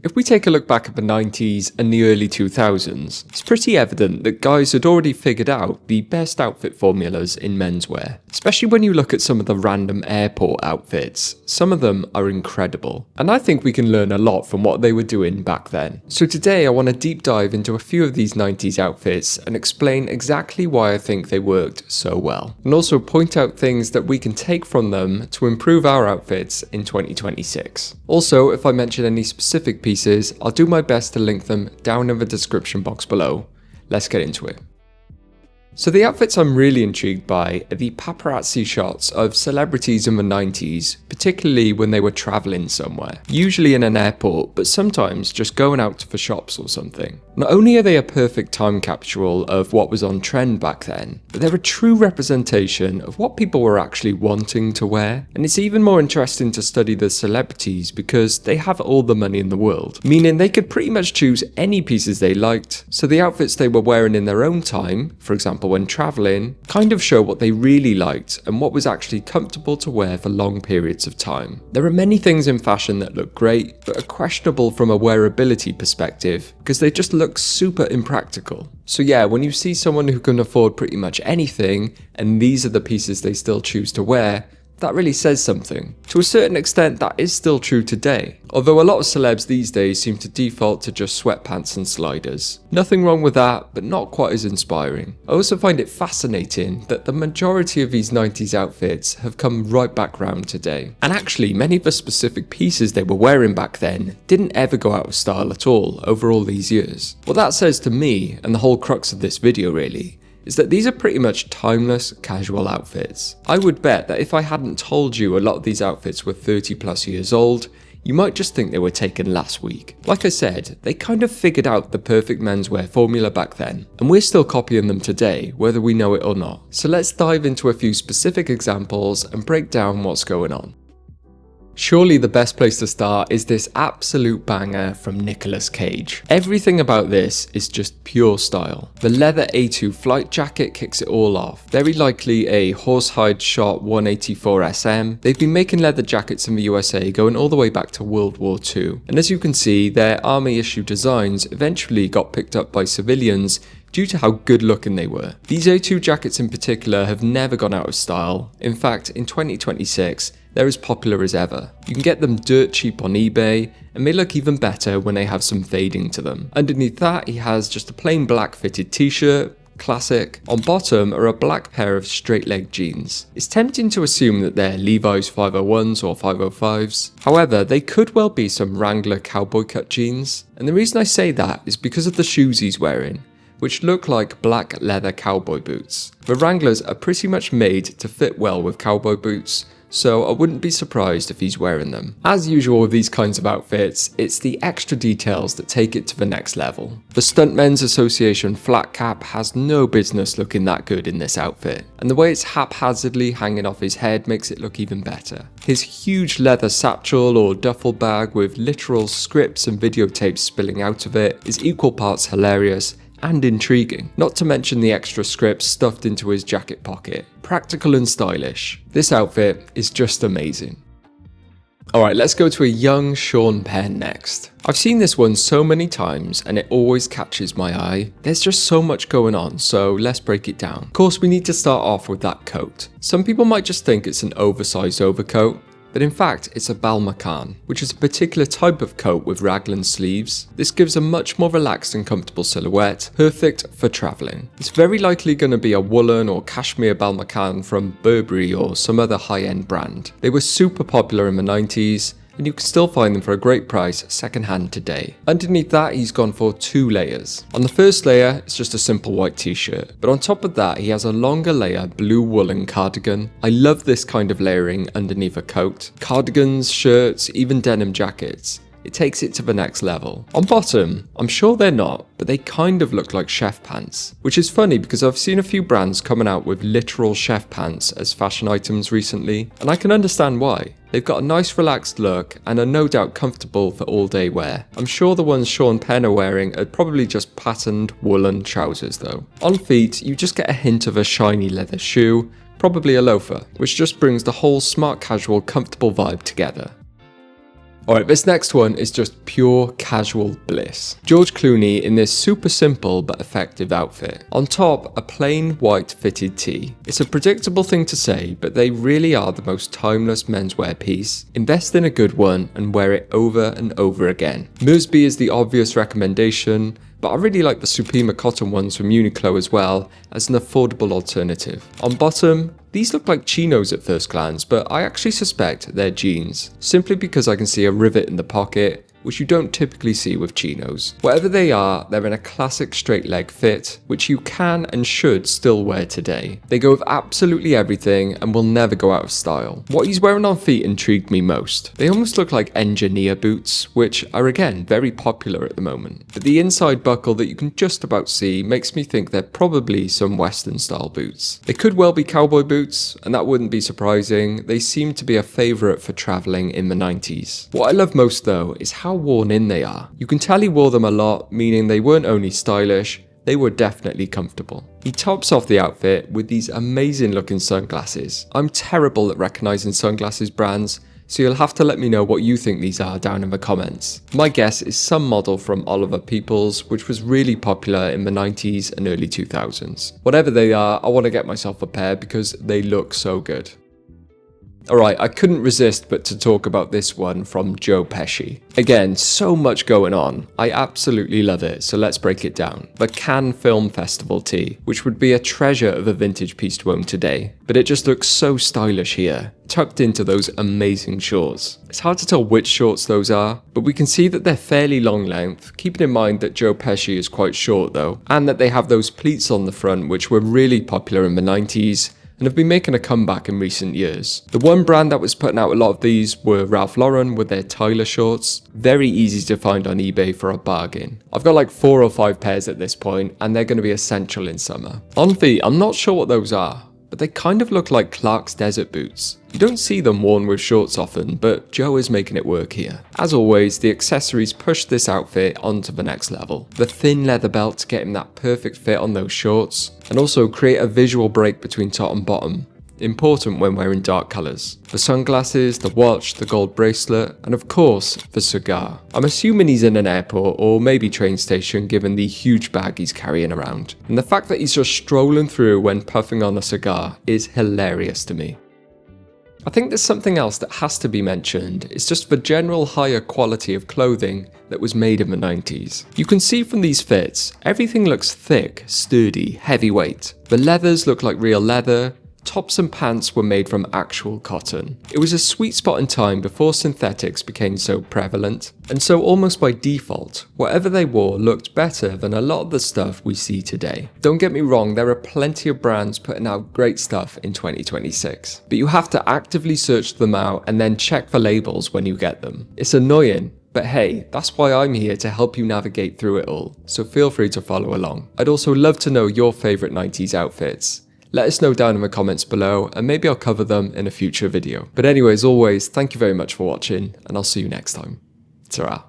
If we take a look back at the 90s and the early 2000s, it's pretty evident that guys had already figured out the best outfit formulas in menswear. Especially when you look at some of the random airport outfits, some of them are incredible. And I think we can learn a lot from what they were doing back then. So today I want to deep dive into a few of these 90s outfits and explain exactly why I think they worked so well. And also point out things that we can take from them to improve our outfits in 2026. Also, if I mention any specific pieces, I'll do my best to link them down in the description box below. Let's get into it. So the outfits I'm really intrigued by are the paparazzi shots of celebrities in the 90s, particularly when they were traveling somewhere, usually in an airport, but sometimes just going out for shops or something. Not only are they a perfect time capsule of what was on trend back then, but they're a true representation of what people were actually wanting to wear. And it's even more interesting to study the celebrities because they have all the money in the world, meaning they could pretty much choose any pieces they liked. So the outfits they were wearing in their own time, for example when traveling, kind of show what they really liked and what was actually comfortable to wear for long periods of time. There are many things in fashion that look great, but are questionable from a wearability perspective because they just look super impractical. So yeah, when you see someone who can afford pretty much anything and these are the pieces they still choose to wear, that really says something. To a certain extent, that is still true today, although a lot of celebs these days seem to default to just sweatpants and sliders. Nothing wrong with that, but not quite as inspiring. I also find it fascinating that the majority of these 90s outfits have come right back round today. And actually, many of the specific pieces they were wearing back then didn't ever go out of style at all over all these years. What that says to me, and the whole crux of this video really, is that these are pretty much timeless, casual outfits. I would bet that if I hadn't told you a lot of these outfits were 30 plus years old, you might just think they were taken last week. Like I said, they kind of figured out the perfect menswear formula back then, and we're still copying them today, whether we know it or not. So let's dive into a few specific examples and break down what's going on. Surely the best place to start is this absolute banger from Nicolas Cage. Everything about this is just pure style. The leather A2 flight jacket kicks it all off. Very likely a horsehide shot 184 SM. They've been making leather jackets in the USA going all the way back to World War II. And as you can see, their army issue designs eventually got picked up by civilians due to how good looking they were. These A2 jackets in particular have never gone out of style. In fact, in 2026, they're as popular as ever. You can get them dirt cheap on eBay, and they look even better when they have some fading to them. Underneath that, he has just a plain black fitted t-shirt, classic. On bottom are a black pair of straight leg jeans. It's tempting to assume that they're Levi's 501s or 505s. However, they could well be some Wrangler cowboy cut jeans. And the reason I say that is because of the shoes he's wearing, which look like black leather cowboy boots. The Wranglers are pretty much made to fit well with cowboy boots, so I wouldn't be surprised if he's wearing them. As usual with these kinds of outfits, it's the extra details that take it to the next level. The Stuntmen's Association flat cap has no business looking that good in this outfit, and the way it's haphazardly hanging off his head makes it look even better. His huge leather satchel or duffel bag with literal scripts and videotapes spilling out of it is equal parts hilarious and intriguing, not to mention the extra scripts stuffed into his jacket pocket. Practical and stylish. This outfit is just amazing. Alright, let's go to a young Sean Penn next. I've seen this one so many times and it always catches my eye. There's just so much going on, so let's break it down. Of course, we need to start off with that coat. Some people might just think it's an oversized overcoat, but in fact it's a balmacan, which is a particular type of coat with raglan sleeves. This gives a much more relaxed and comfortable silhouette, perfect for travelling. It's very likely going to be a woolen or cashmere balmacan from Burberry or some other high-end brand. They were super popular in the 90s, and you can still find them for a great price secondhand today. Underneath that, he's gone for 2 layers. On the first layer, it's just a simple white t-shirt, but on top of that, he has a longer layer blue woolen cardigan. I love this kind of layering underneath a coat. Cardigans, shirts, even denim jackets. It takes it to the next level. On bottom, I'm sure they're not, but they kind of look like chef pants. Which is funny because I've seen a few brands coming out with literal chef pants as fashion items recently, and I can understand why. They've got a nice relaxed look and are no doubt comfortable for all day wear. I'm sure the ones Sean Penn are wearing are probably just patterned woolen trousers though. On feet, you just get a hint of a shiny leather shoe, probably a loafer, which just brings the whole smart casual comfortable vibe together. Alright, this next one is just pure casual bliss. George Clooney in this super simple but effective outfit. On top, a plain white fitted tee. It's a predictable thing to say, but they really are the most timeless menswear piece. Invest in a good one and wear it over and over again. Mersby is the obvious recommendation, but I really like the Supima cotton ones from Uniqlo as well as an affordable alternative. On bottom, these look like chinos at first glance, but I actually suspect they're jeans, simply because I can see a rivet in the pocket, which you don't typically see with chinos. Whatever they are, they're in a classic straight leg fit, which you can and should still wear today. They go with absolutely everything and will never go out of style. What he's wearing on feet intrigued me most. They almost look like engineer boots, which are again very popular at the moment. But the inside buckle that you can just about see makes me think they're probably some Western style boots. They could well be cowboy boots, and that wouldn't be surprising. They seem to be a favourite for travelling in the 90s. What I love most though is how worn in they are. You can tell he wore them a lot, meaning they weren't only stylish, they were definitely comfortable. He tops off the outfit with these amazing looking sunglasses. I'm terrible at recognising sunglasses brands, so you'll have to let me know what you think these are down in the comments. My guess is some model from Oliver Peoples, which was really popular in the 90s and early 2000s. Whatever they are, I want to get myself a pair because they look so good. Alright, I couldn't resist but to talk about this one from Joe Pesci. Again, so much going on. I absolutely love it, so let's break it down. The Cannes Film Festival tee, which would be a treasure of a vintage piece to own today, but it just looks so stylish here, tucked into those amazing shorts. It's hard to tell which shorts those are, but we can see that they're fairly long length, keeping in mind that Joe Pesci is quite short though, and that they have those pleats on the front which were really popular in the 90s, and have been making a comeback in recent years. The one brand that was putting out a lot of these were Ralph Lauren with their Tyler shorts. Very easy to find on eBay for a bargain. I've got like 4 or 5 pairs at this point, and they're going to be essential in summer. On feet, I'm not sure what those are, but they kind of look like Clark's desert boots. You don't see them worn with shorts often, but Joe is making it work here. As always, the accessories push this outfit onto the next level. The thin leather belt to get him that perfect fit on those shorts, and also create a visual break between top and bottom. Important when wearing dark colours. The sunglasses, the watch, the gold bracelet, and of course, the cigar. I'm assuming he's in an airport or maybe train station given the huge bag he's carrying around. And the fact that he's just strolling through when puffing on a cigar is hilarious to me. I think there's something else that has to be mentioned. It's just the general higher quality of clothing that was made in the 90s. You can see from these fits, everything looks thick, sturdy, heavyweight. The leathers look like real leather. Tops and pants were made from actual cotton. It was a sweet spot in time before synthetics became so prevalent, and so almost by default, whatever they wore looked better than a lot of the stuff we see today. Don't get me wrong, there are plenty of brands putting out great stuff in 2026, but you have to actively search them out and then check the labels when you get them. It's annoying, but hey, that's why I'm here to help you navigate through it all, so feel free to follow along. I'd also love to know your favourite 90s outfits. Let us know down in the comments below, and maybe I'll cover them in a future video. But anyway, as always, thank you very much for watching, and I'll see you next time. Ta-ra.